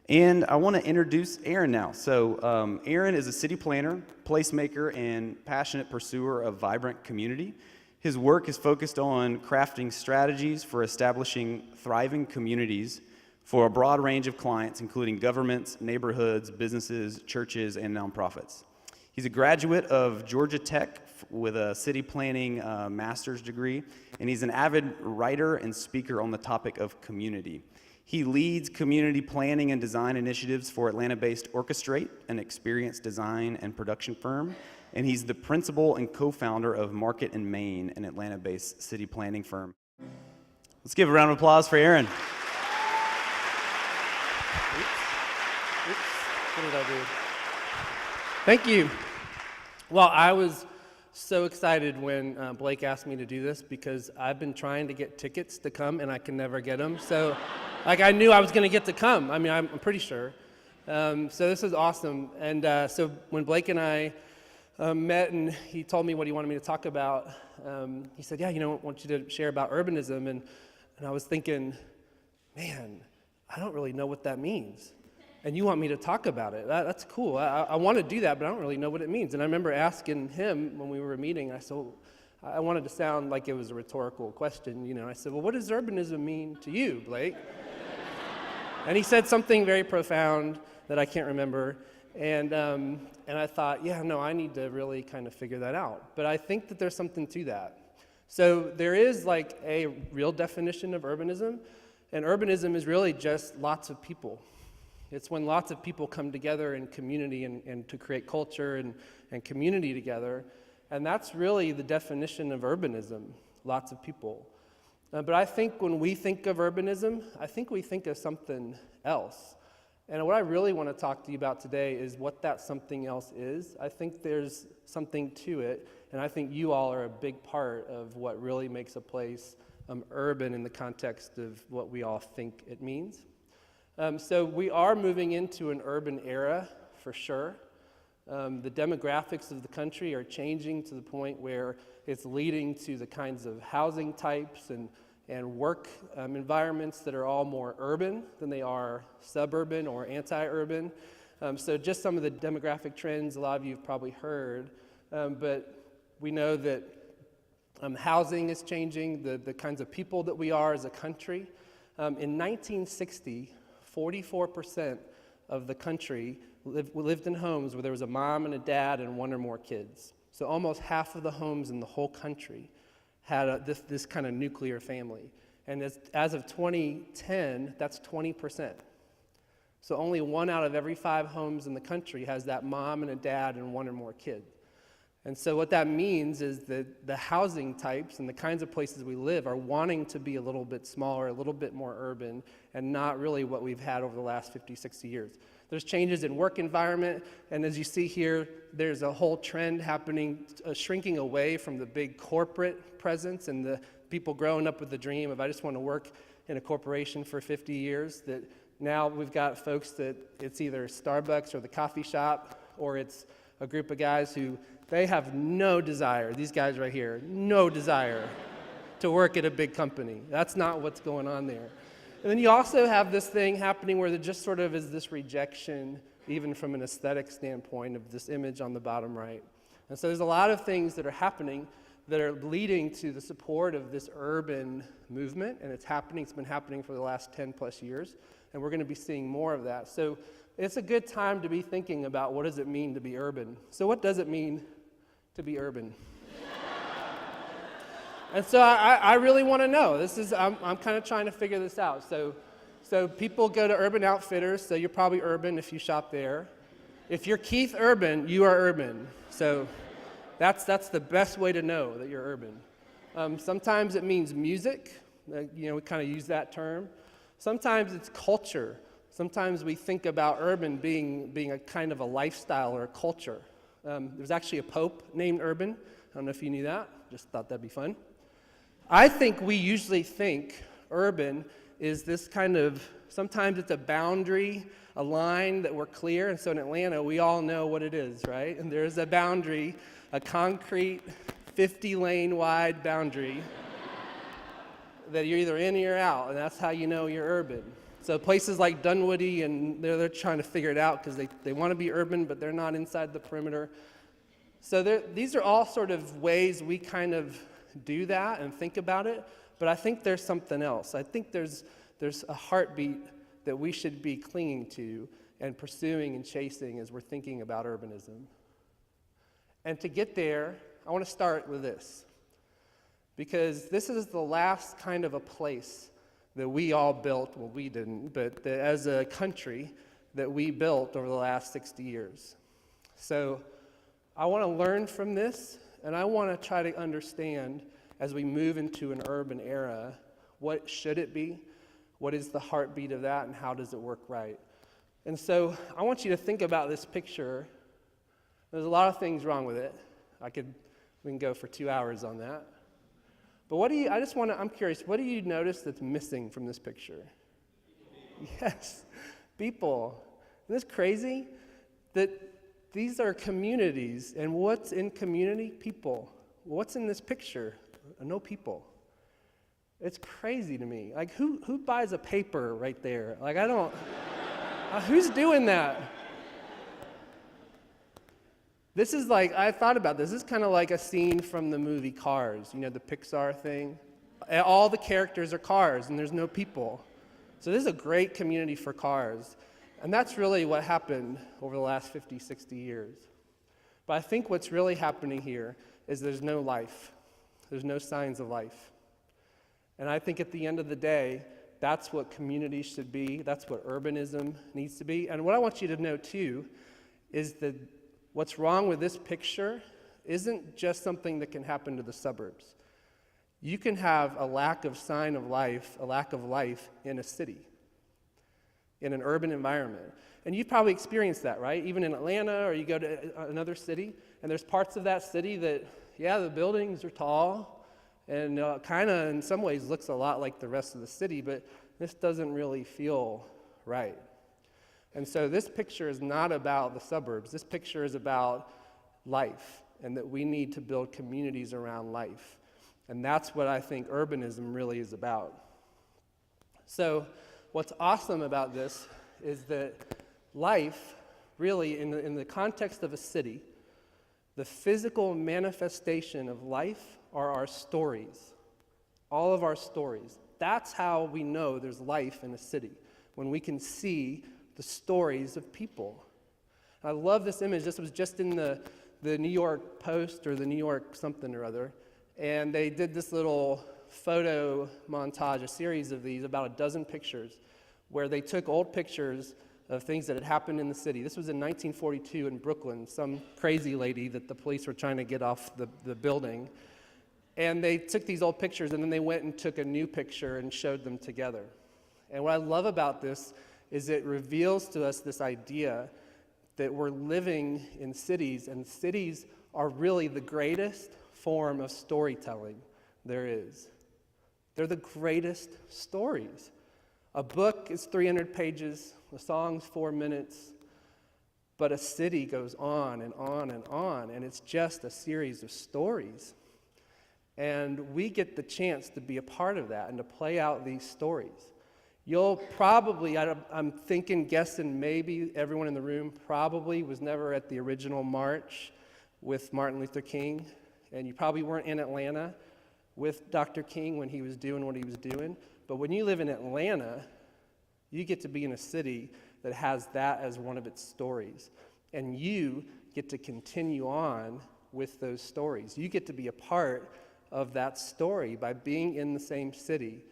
And I want to introduce Aaron now. So Aaron is a city planner, placemaker, and passionate pursuer of vibrant community. His work is focused on crafting strategies for establishing thriving communities for a broad range of clients, including governments, neighborhoods, businesses, churches, and nonprofits. He's a graduate of Georgia Tech with a city planning master's degree, and he's an avid writer and speaker on the topic of community. He leads community planning and design initiatives for Atlanta-based Orchestrate, an experienced design and production firm, and he's the principal and co-founder of Market in Maine, an Atlanta-based city planning firm. Let's give a round of applause for Aaron. What did I do? Thank you. Well, I was so excited when Blake asked me to do this because I've been trying to get tickets to come and I can never get them. So, I knew I was going to get to come. I mean, I'm pretty sure. So this is awesome. And so when Blake and I met and he told me what he wanted me to talk about, he said, yeah, I want you to share about urbanism. And I was thinking, man, I don't really know what that means. And you want me to talk about it. That's cool. I want to do that, but I don't really know what it means. And I remember asking him when we were meeting, I said, well, I wanted to sound like it was a rhetorical question. I said, well, what does urbanism mean to you, Blake? And he said something very profound that I can't remember. And I thought, yeah, no, I need to really kind of figure that out. But I think that there's something to that. So there is like a real definition of urbanism. And urbanism is really just lots of people. It's when lots of people come together in community and to create culture and community together. And that's really the definition of urbanism, lots of people. But I think when we think of urbanism, I think we think of something else. And what I really want to talk to you about today is what that something else is. I think there's something to it, and I think you all are a big part of what really makes a place urban in the context of what we all think it means. So we are moving into an urban era, for sure. The demographics of the country are changing to the point where it's leading to the kinds of housing types and work environments that are all more urban than they are suburban or anti-urban. So just some of the demographic trends a lot of you have probably heard, but we know that housing is changing, the kinds of people that we are as a country. In 1960, 44% of the country lived in homes where there was a mom and a dad and one or more kids. So almost half of the homes in the whole country had this kind of nuclear family. And as of 2010, that's 20%. So only 1 out of every 5 homes in the country has that mom and a dad and one or more kids. And so what that means is that the housing types and the kinds of places we live are wanting to be a little bit smaller, a little bit more urban, and not really what we've had over the last 50, 60 years. There's changes in work environment, and as you see here, there's a whole trend happening, shrinking away from the big corporate presence and the people growing up with the dream of, I just want to work in a corporation for 50 years, that now we've got folks that it's either Starbucks or the coffee shop, or it's a group of guys who they have no desire, these guys right here, no desire to work at a big company. That's not what's going on there. And then you also have this thing happening where there just sort of is this rejection, even from an aesthetic standpoint, of this image on the bottom right. And so there's a lot of things that are happening that are leading to the support of this urban movement, and it's been happening for the last 10 plus years, and we're going to be seeing more of that. So it's a good time to be thinking about what does it mean to be urban. So what does it mean to be urban? And so I really want to know. I'm kind of trying to figure this out. So people go to Urban Outfitters, so you're probably urban if you shop there. If you're Keith Urban, you are urban. So that's the best way to know that you're urban. Sometimes it means music. We kind of use that term. Sometimes it's culture. Sometimes we think about urban being a kind of a lifestyle or a culture. There's actually a pope named Urban. I don't know if you knew that. Just thought that'd be fun. I think we usually think urban is this kind of, sometimes it's a boundary, a line that we're clear. And so in Atlanta, we all know what it is, right? And there's a boundary, a concrete 50-lane wide boundary that you're either in or you're out, and that's how you know you're urban. So places like Dunwoody, and they're trying to figure it out because they want to be urban, but they're not inside the perimeter. So these are all sort of ways we kind of do that and think about it, but I think there's something else. I think there's a heartbeat that we should be clinging to and pursuing and chasing as we're thinking about urbanism. And to get there, I want to start with this, because this is the last kind of a place that we all built, well, we didn't, but that as a country that we built over the last 60 years. So I want to learn from this, and I want to try to understand as we move into an urban era, what should it be? What is the heartbeat of that, and how does it work right? And so I want you to think about this picture. There's a lot of things wrong with it. We can go for 2 hours on that. But I'm curious, what do you notice that's missing from this picture? Yes, people. Isn't this crazy? That these are communities, and what's in community? People. What's in this picture? No people. It's crazy to me. Like, who buys a paper right there? Like, I don't, who's doing that? This is like, I thought about this. This is kind of like a scene from the movie Cars, you know, the Pixar thing. All the characters are cars, and there's no people. So this is a great community for cars. And that's really what happened over the last 50, 60 years. But I think what's really happening here is there's no life. There's no signs of life. And I think at the end of the day, that's what community should be. That's what urbanism needs to be. And what I want you to know, too, is that what's wrong with this picture isn't just something that can happen to the suburbs. You can have a lack of sign of life, a lack of life in a city, in an urban environment. And you've probably experienced that, right? Even in Atlanta, or you go to another city, and there's parts of that city that, yeah, the buildings are tall, and kind of in some ways looks a lot like the rest of the city, but this doesn't really feel right. And so this picture is not about the suburbs. This picture is about life, and that we need to build communities around life. And that's what I think urbanism really is about. So what's awesome about this is that life, really, in the context of a city, the physical manifestation of life are our stories, all of our stories. That's how we know there's life in a city, when we can see the stories of people. I love this image. This was just in the New York Post or the New York something or other, and they did this little photo montage, a series of these, about a dozen pictures, where they took old pictures of things that had happened in the city. This was in 1942 in Brooklyn, some crazy lady that the police were trying to get off the building. And they took these old pictures, and then they went and took a new picture and showed them together. And what I love about this is it reveals to us this idea that we're living in cities, and cities are really the greatest form of storytelling there is. They're the greatest stories. A book is 300 pages, a song's 4 minutes, but a city goes on and on and on, and it's just a series of stories. And we get the chance to be a part of that and to play out these stories. You'll probably, I'm thinking, guessing, maybe everyone in the room probably was never at the original march with Martin Luther King, and you probably weren't in Atlanta with Dr. King when he was doing what he was doing. But when you live in Atlanta, you get to be in a city that has that as one of its stories. And you get to continue on with those stories. You get to be a part of that story by being in the same city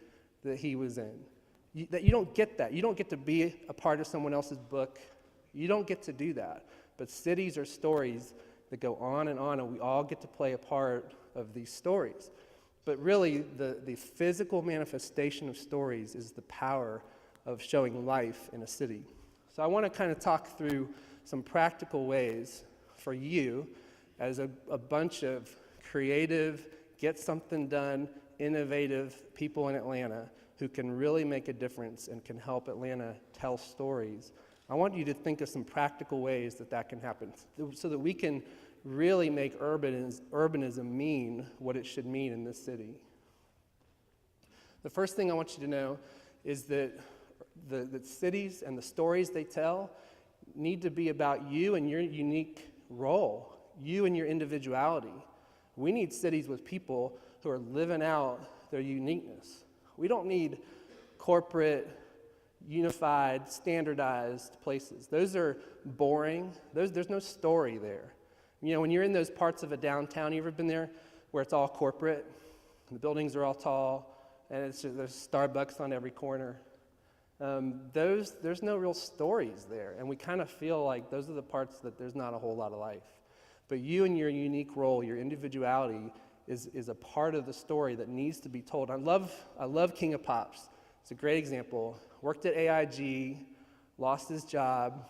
that he was in. You don't get that. You don't get to be a part of someone else's book. You don't get to do that. But cities are stories that go on, and we all get to play a part of these stories. But really, the physical manifestation of stories is the power of showing life in a city. So I want to kind of talk through some practical ways for you as a bunch of creative, get something done, innovative people in Atlanta who can really make a difference and can help Atlanta tell stories. I want you to think of some practical ways that can happen so that we can really make urbanism mean what it should mean in this city. The first thing I want you to know is that the cities and the stories they tell need to be about you and your unique role, you and your individuality. We need cities with people who are living out their uniqueness. We don't need corporate, unified, standardized places. Those are boring. There's no story there. You know, when you're in those parts of a downtown, you ever been there where it's all corporate, and the buildings are all tall, and there's Starbucks on every corner? There's no real stories there, and we kind of feel like those are the parts that there's not a whole lot of life. But you and your unique role, your individuality, is a part of the story that needs to be told. I love King of Pops. It's a great example. Worked at AIG, lost his job,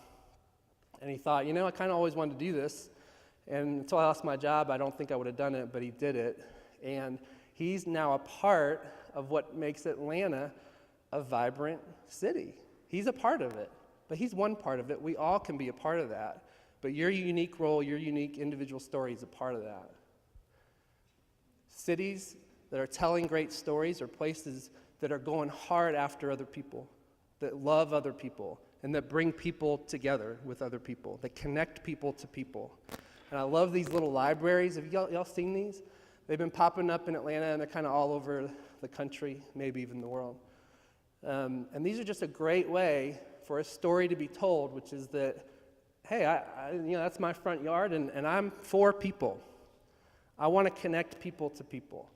and he thought, I kind of always wanted to do this. And until I lost my job, I don't think I would have done it, but he did it. And he's now a part of what makes Atlanta a vibrant city. He's a part of it, but he's one part of it. We all can be a part of that. But your unique role, your unique individual story is a part of that. Cities that are telling great stories are places that are going hard after other people, that love other people, and that bring people together with other people, that connect people to people. And I love these little libraries. Have y'all seen these? They've been popping up in Atlanta, and they're kind of all over the country, maybe even the world. And these are just a great way for a story to be told, which is that, hey, that's my front yard, and I'm for people. I want to connect people to people.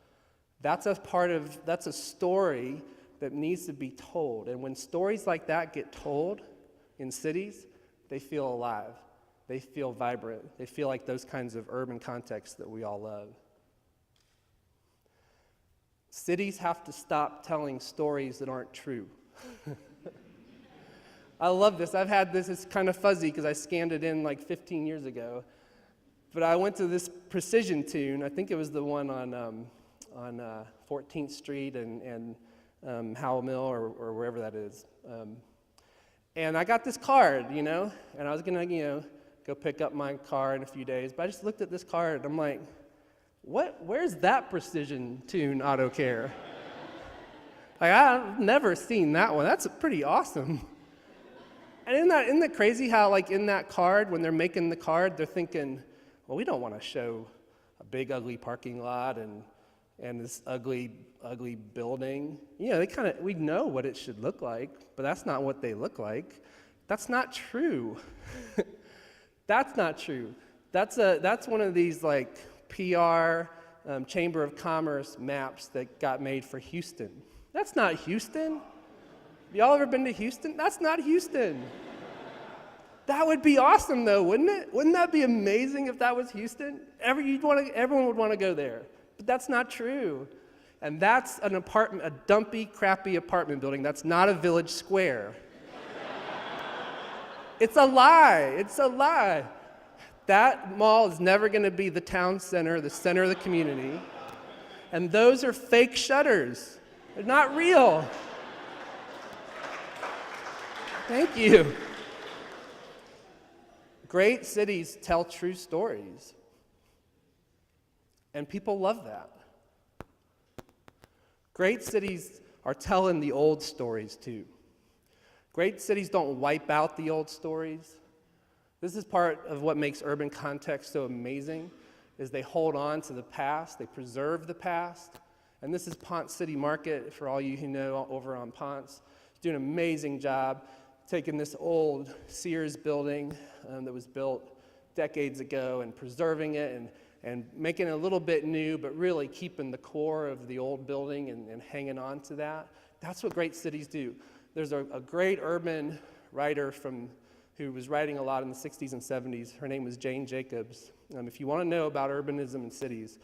That's a story that needs to be told. And when stories like that get told in cities, they feel alive. They feel vibrant. They feel like those kinds of urban contexts that we all love. Cities have to stop telling stories that aren't true. I love this. I've had this. It's kind of fuzzy because I scanned it in like 15 years ago. But I went to this Precision tune. I think it was the one on 14th Street and Howell Mill or wherever that is. And I got this card, and I was going to, go pick up my car in a few days. But I just looked at this card, and I'm like, where's that Precision tune auto care? Like, I've never seen that one. That's pretty awesome. And isn't that crazy how, like, in that card, when they're making the card, they're thinking, well, we don't want to show a big, ugly parking lot and this ugly building. We know what it should look like, but that's not what they look like. That's not true. That's not true. That's one of these, like, PR, Chamber of Commerce maps that got made for Houston. That's not Houston. Y'all ever been to Houston? That's not Houston. That would be awesome, though, wouldn't it? Wouldn't that be amazing if that was Houston? Everyone would want to go there. But that's not true. And that's a dumpy, crappy apartment building. That's not a village square. It's a lie. It's a lie. That mall is never going to be the town center, the center of the community. And those are fake shutters. They're not real. Thank you. Great cities tell true stories. And people love that. Great cities are telling the old stories too. Great cities don't wipe out the old stories. This is part of what makes urban context so amazing, is they hold on to the past, they preserve the past. And this is Ponce City Market, for all you who know over on Ponce. It's doing an amazing job taking this old Sears building that was built decades ago and preserving it and making it a little bit new, but really keeping the core of the old building and hanging on to that. That's what great cities do. There's a great urban writer who was writing a lot in the 60s and 70s. Her name was Jane Jacobs. If you want to know about urbanism in cities,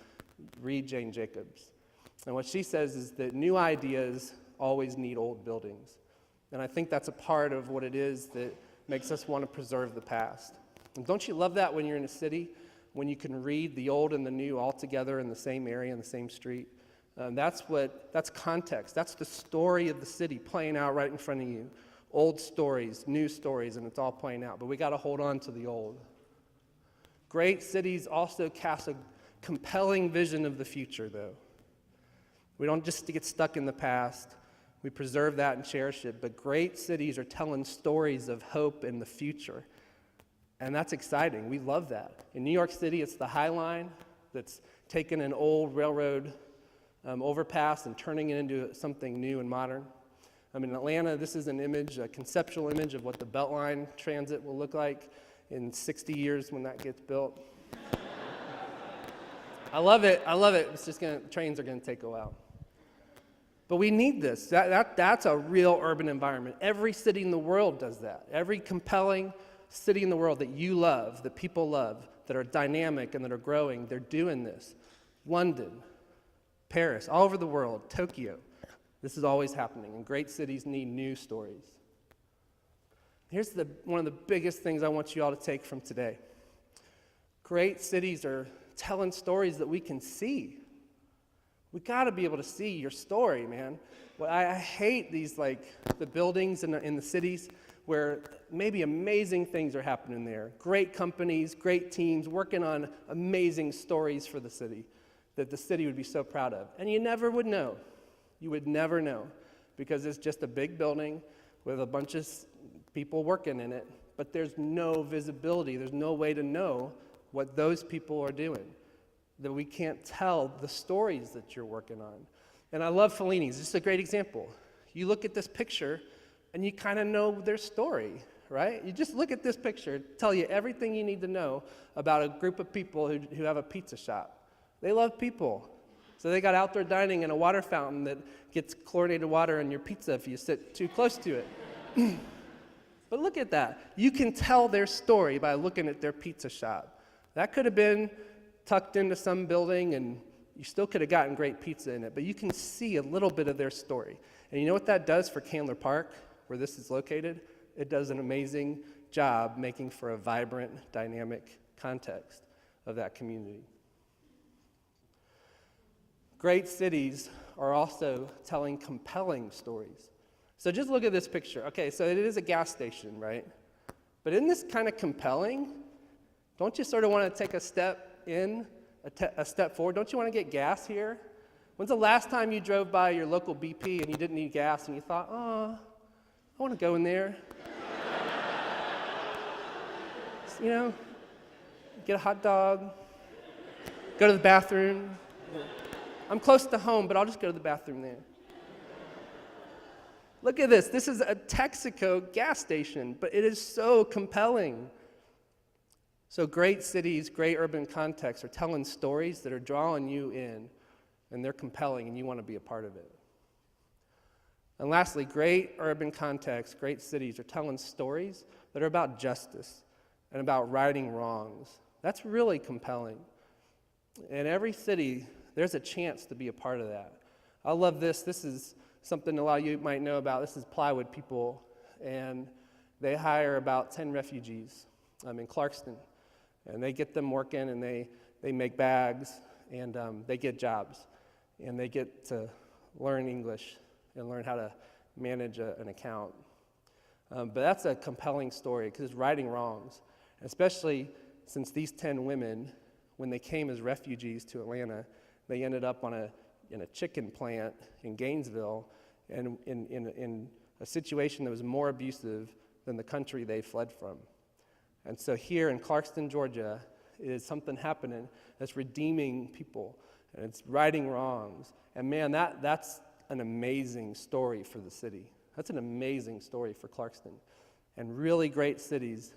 read Jane Jacobs. And what she says is that new ideas always need old buildings. And I think that's a part of what it is that makes us want to preserve the past. And don't you love that when you're in a city, when you can read the old and the new all together in the same area, in the same street? That's context. That's the story of the city playing out right in front of you. Old stories, new stories, and it's all playing out. But we got to hold on to the old. Great cities also cast a compelling vision of the future, though. We don't just get stuck in the past. We preserve that and cherish it. But great cities are telling stories of hope in the future. And that's exciting. We love that. In New York City, it's the High Line that's taken an old railroad overpass and turning it into something new and modern. In Atlanta, this is an image, a conceptual image of what the Beltline transit will look like in 60 years when that gets built. I love it. It's just trains are going to take a while. But we need this. That's a real urban environment. Every city in the world does that. Every compelling city in the world that you love, that people love, that are dynamic and that are growing, they're doing this. London, Paris, all over the world, Tokyo. This is always happening, and great cities need new stories. Here's one of the biggest things I want you all to take from today. Great cities are telling stories that we can see. We got to be able to see your story, man. Well, I hate these, the buildings in the cities where maybe amazing things are happening there. Great companies, great teams working on amazing stories for the city that the city would be so proud of. And you never would know. You would never know because it's just a big building with a bunch of people working in it, but there's no visibility. There's no way to know what those people are doing, that we can't tell the stories that you're working on. And I love Fellini's. This is a great example. You look at this picture, and you kind of know their story, right? You just look at this picture, tell you everything you need to know about a group of people who have a pizza shop. They love people. So they got outdoor dining and a water fountain that gets chlorinated water in your pizza if you sit too close to it. But look at that. You can tell their story by looking at their pizza shop. That could have been tucked into some building, and you still could have gotten great pizza in it, but you can see a little bit of their story. And you know what that does for Candler Park, where this is located? It does an amazing job making for a vibrant, dynamic context of that community. Great cities are also telling compelling stories. So just look at this picture. Okay, so it is a gas station, right? But isn't this kind of compelling? Don't you sort of want to take a step in, a step forward? Don't you want to get gas here? When's the last time you drove by your local BP and you didn't need gas and you thought, oh, I want to go in there? Get a hot dog, go to the bathroom. I'm close to home, but I'll just go to the bathroom there. Look at this. This is a Texaco gas station, but it is so compelling. So great cities, great urban contexts are telling stories that are drawing you in, and they're compelling, and you want to be a part of it. And lastly, great urban contexts, great cities are telling stories that are about justice and about righting wrongs. That's really compelling. In every city, there's a chance to be a part of that. I love this. This is something a lot of you might know about. This is Plywood People, and they hire about 10 refugees in Clarkston. And they get them working, and they make bags, and they get jobs. And they get to learn English and learn how to manage an account. But that's a compelling story because it's righting wrongs, especially since these 10 women, when they came as refugees to Atlanta, they ended up in a chicken plant in Gainesville and in a situation that was more abusive than the country they fled from. And so here in Clarkston, Georgia, is something happening that's redeeming people, and it's righting wrongs. And man, that's an amazing story for the city. That's an amazing story for Clarkston. And really great cities,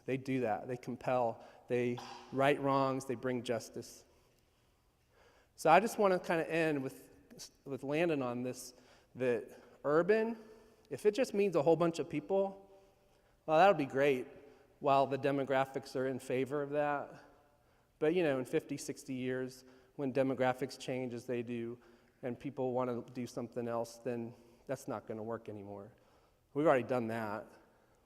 they do that. They compel, they right wrongs, they bring justice. So I just want to kind of end with landing on this, that urban, if it just means a whole bunch of people, well, that'll be great while the demographics are in favor of that. But, in 50, 60 years, when demographics change as they do and people want to do something else, then that's not going to work anymore. We've already done that.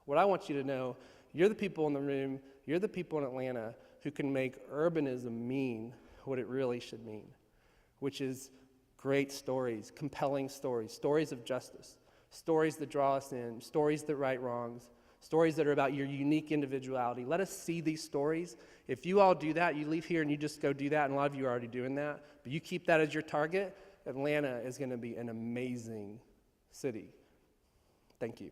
What I want you to know, you're the people in the room, you're the people in Atlanta who can make urbanism mean what it really should mean, which is great stories, compelling stories, stories of justice, stories that draw us in, stories that right wrongs, stories that are about your unique individuality. Let us see these stories. If you all do that, you leave here and you just go do that, and a lot of you are already doing that, but you keep that as your target, Atlanta is going to be an amazing city. Thank you.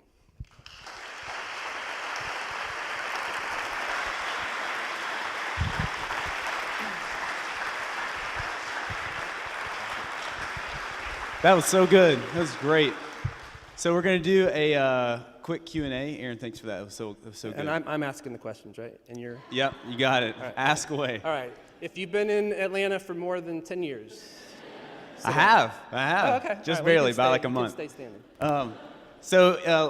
That was so good. That was great. So we're going to do a quick Q&A. Aaron, thanks for that. It was so good. And I'm asking the questions, right? And you're? Yep, you got it. Right. Ask away. All right. If you've been in Atlanta for more than 10 years. I have. Oh, okay. Just right, barely, well, by like a you month. can stay standing.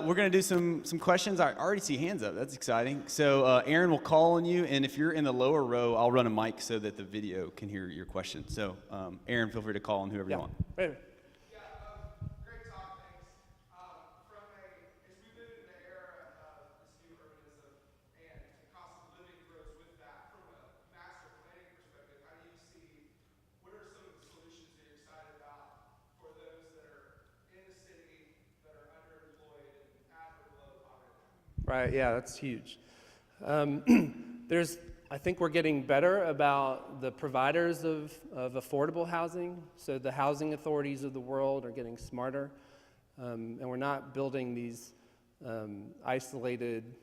We're going to do some questions. I already see hands up. That's exciting. So Aaron will call on you, and if you're in the lower row, I'll run a mic so that the video can hear your question. So Aaron, feel free to call on whoever you want. Right. Great talk, thanks. As we move into the era of this new urbanism and the cost of living grows with that, from a master planning perspective, how do you see, what are some of the solutions that you're excited about for those that are in the city, that are underemployed and at or below poverty line? Right, yeah, that's huge. I think we're getting better about the providers of affordable housing. So the housing authorities of the world are getting smarter. And we're not building these isolated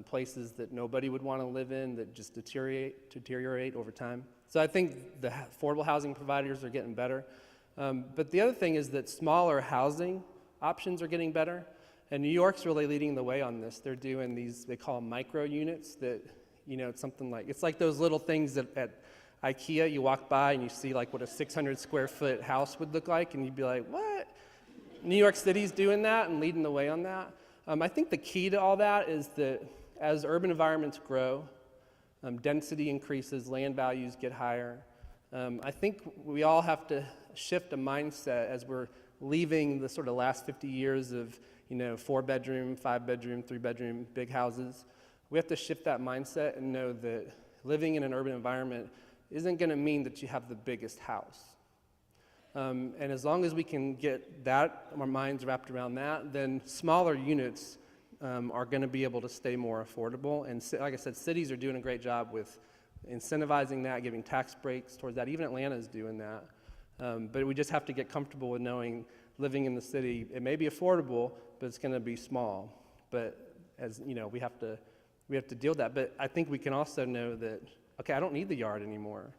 places that nobody would want to live in that just deteriorate over time. So I think the affordable housing providers are getting better. But the other thing is that smaller housing options are getting better. And New York's really leading the way on this. They're doing these, they call them micro units that, it's something like, it's like those little things that at IKEA you walk by and you see like what a 600 square foot house would look like, and you'd be like, what? New York City's doing that and leading the way on that. I think the key to all that is that as urban environments grow, density increases, land values get higher. I think we all have to shift a mindset as we're leaving the sort of last 50 years of 4-bedroom, 5-bedroom, 3-bedroom, big houses. We have to shift that mindset and know that living in an urban environment isn't going to mean that you have the biggest house. And as long as we can get that, our minds wrapped around that, then smaller units are going to be able to stay more affordable. And like I said, cities are doing a great job with incentivizing that, giving tax breaks towards that. Even Atlanta is doing that. But we just have to get comfortable with knowing living in the city, it may be affordable, but it's going to be small. But as we have to deal with that. But I think we can also know that, okay, I don't need the yard anymore.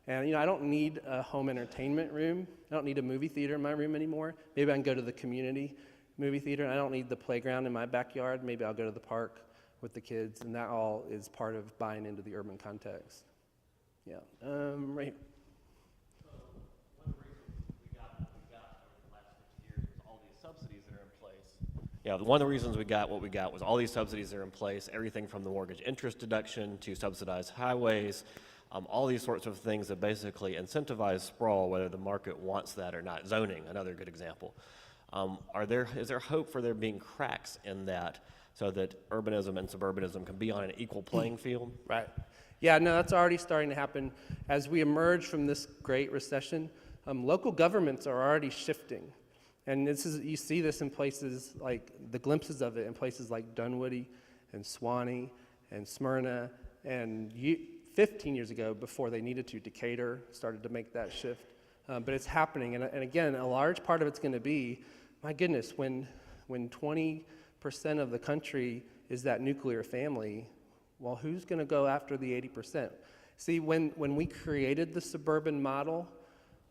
And I don't need a home entertainment room. I don't need a movie theater in my room anymore. Maybe I can go to the community movie theater. I don't need the playground in my backyard. Maybe I'll go to the park with the kids. And that all is part of buying into the urban context. Yeah, right here. Yeah, one of the reasons we got what we got was all these subsidies that are in place, everything from the mortgage interest deduction to subsidized highways, all these sorts of things that basically incentivize sprawl, whether the market wants that or not. Zoning, another good example. Is there hope for there being cracks in that so that urbanism and suburbanism can be on an equal playing field? Right. Yeah, no, that's already starting to happen. As we emerge from this great recession, local governments are already shifting. And you see this in places like, the glimpses of it in places like Dunwoody and Swanee and Smyrna, and 15 years ago, before they needed to, Decatur started to make that shift. But it's happening, and again, a large part of it's going to be, my goodness, when 20% of the country is that nuclear family, well, who's going to go after the 80%? See, when we created the suburban model,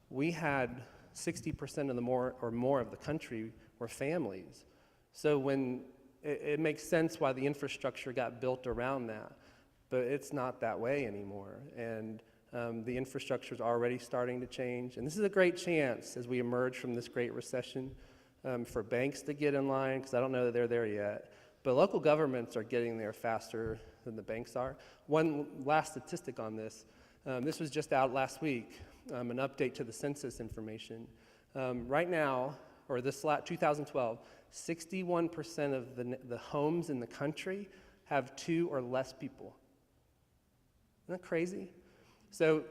we had 60% of the more of the country were families. So when it makes sense why the infrastructure got built around that, but it's not that way anymore. And the infrastructure is already starting to change. And this is a great chance as we emerge from this great recession for banks to get in line, because I don't know that they're there yet. But local governments are getting there faster than the banks are. One last statistic on this. This was just out last week, an update to the census information. Right now, or this 2012, 61% of the homes in the country have 2 or less people. Isn't that crazy? So,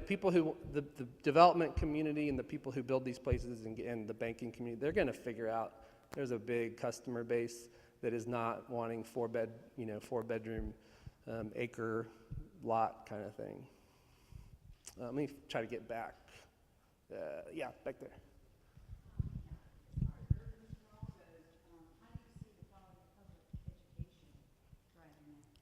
people who, the development community and the people who build these places and the banking community, they're going to figure out there's a big customer base that is not wanting 4-bedroom, acre lot kind of thing. Let me try to get back. Yeah, back there.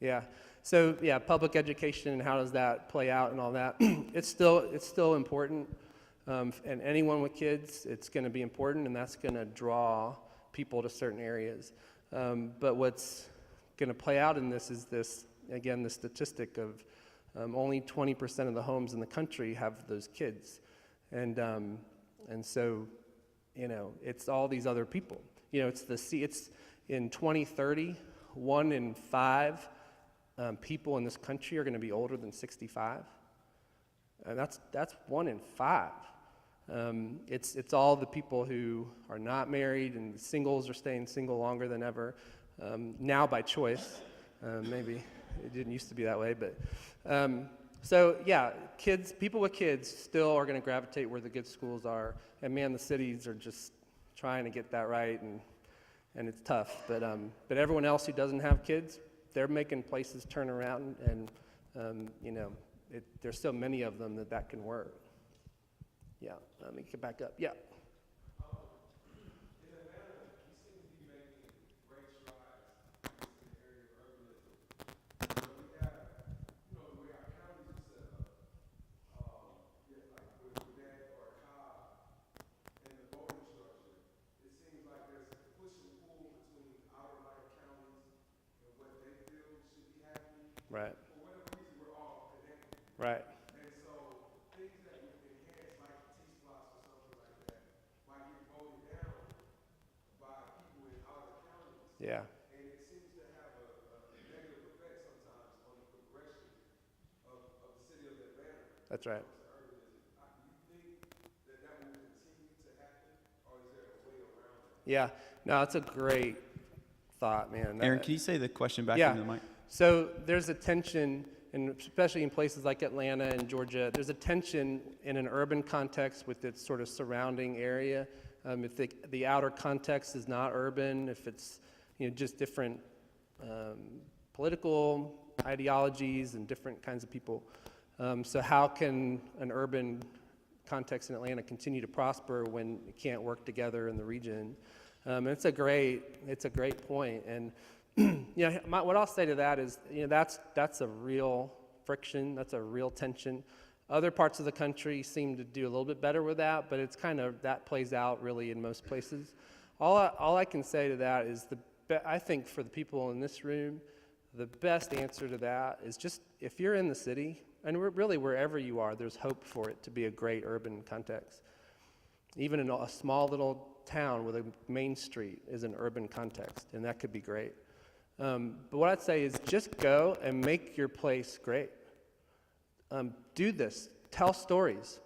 Yeah. So yeah, public education and how does that play out and all that? It's still important, and anyone with kids, it's going to be important, and that's going to draw people to certain areas. But what's going to play out in this is this again, the statistic of only 20% of the homes in the country have those kids, and so it's all these other people. It's in 2030, 1 in 5. People in this country are going to be older than 65, and that's 1 in 5. It's all the people who are not married, and singles are staying single longer than ever, now by choice. Maybe it didn't used to be that way, but so yeah, people with kids still are going to gravitate where the good schools are, and man, the cities are just trying to get that right, and it's tough. But everyone else who doesn't have kids, they're making places turn around, and there's so many of them that can work. Yeah, let me get back up. Yeah. In Atlanta, we seem to be making great strides in the area of urbanism. We have, the way our counties are set up, like with Gwinnett or Cobb, and the voting structure, it seems like there's a push and pull between outer light counties and what they feel should be happening. Right. For whatever reason, we're all connected. Right. And so things that would enhance, like T-spots or something like that, might get voted down by people in outer counties. Yeah. And it seems to have a negative effect sometimes on the progression of the city of Atlanta. That's right. Do you think that will continue to happen, or is there a way around that? Yeah. No, it's a great thought, man. Aaron, can you say the question back Yeah. into the mic? So there's a tension, and especially in places like Atlanta and Georgia, there's a tension in an urban context with its sort of surrounding area. If the outer context is not urban, if it's just different political ideologies and different kinds of people. So how can an urban context in Atlanta continue to prosper when it can't work together in the region? It's a great point, and what I'll say to that is, that's a real friction, that's a real tension. Other parts of the country seem to do a little bit better with that, but it's kind of, that plays out really in most places. All I can say to that is, I think for the people in this room, the best answer to that is just, if you're in the city, and really wherever you are, there's hope for it to be a great urban context. Even in a small little town with a main street is an urban context, and that could be great. But what I'd say is just go and make your place great. Do this. Tell stories.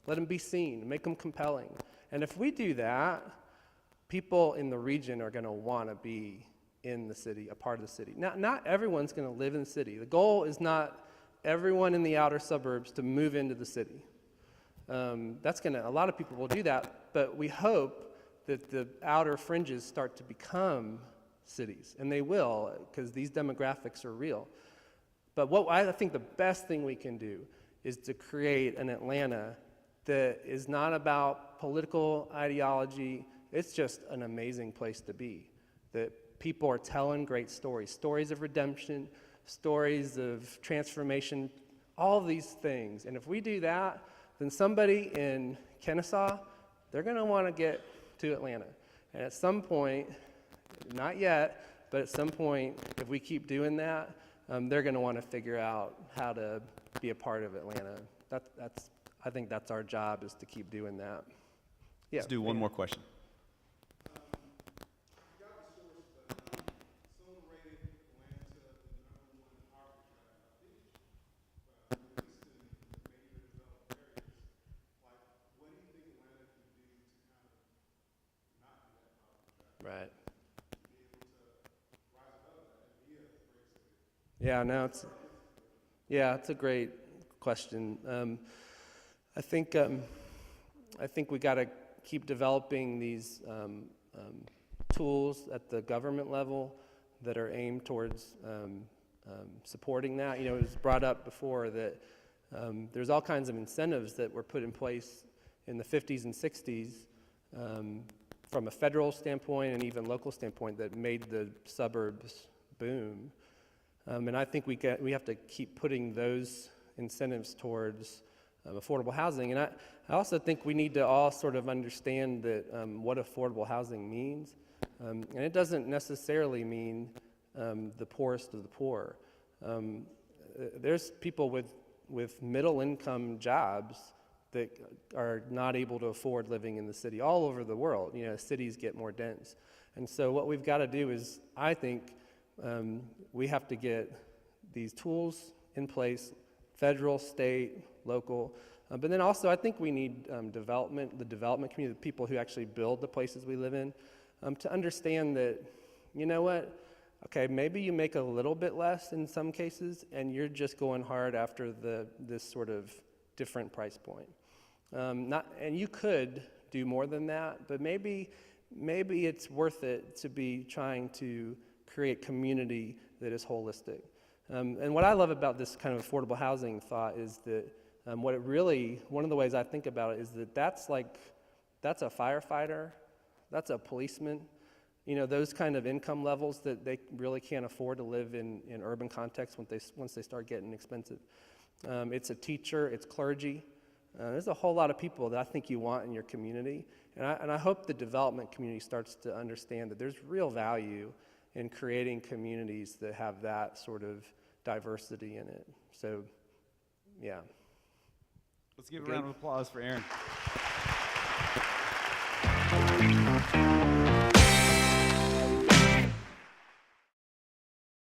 Let them be seen. Make them compelling. And if we do that, people in the region are going to want to be in the city, a part of the city. Now, not everyone's going to live in the city. The goal is not everyone in the outer suburbs to move into the city. A lot of people will do that, but we hope that the outer fringes start to become cities, and they will, because these demographics are real. But what I think the best thing we can do is to create an Atlanta that is not about political ideology. It's just an amazing place to be, that people are telling great stories of redemption, stories of transformation, all of these things. And if we do that, then somebody in Kennesaw, they're going to want to get to Atlanta. And at some point, not yet, but at some point, if we keep doing that, they're going to want to figure out how to be a part of Atlanta. I think that's our job, is to keep doing that. Yeah. Let's do one more question. Right. Yeah, no, it's a great question. I think we got to keep developing these tools at the government level that are aimed towards supporting that. You know, it was brought up before that there's all kinds of incentives that were put in place in the 50s and 60s from a federal standpoint and even local standpoint that made the suburbs boom. And I think we have to keep putting those incentives towards affordable housing. And I also think we need to all sort of understand that what affordable housing means. And it doesn't necessarily mean the poorest of the poor. There's people with middle income jobs that are not able to afford living in the city all over the world. You know, cities get more dense. And so what we've got to do is, I think, we have to get these tools in place, federal, state, local, but then also I think we need the development community, the people who actually build the places we live in, to understand that, you know what, okay, maybe you make a little bit less in some cases, and you're just going hard after this sort of different price point. And you could do more than that, but maybe it's worth it to be trying to create community that is holistic. And what I love about this kind of affordable housing thought is that one of the ways I think about it is that that's a firefighter, that's a policeman, you know, those kind of income levels that they really can't afford to live in urban context once they start getting expensive. It's a teacher, it's clergy. There's a whole lot of people that I think you want in your community. And I hope the development community starts to understand that there's real value in creating communities that have that sort of diversity in it. So, yeah. Let's give a round of applause for Aaron.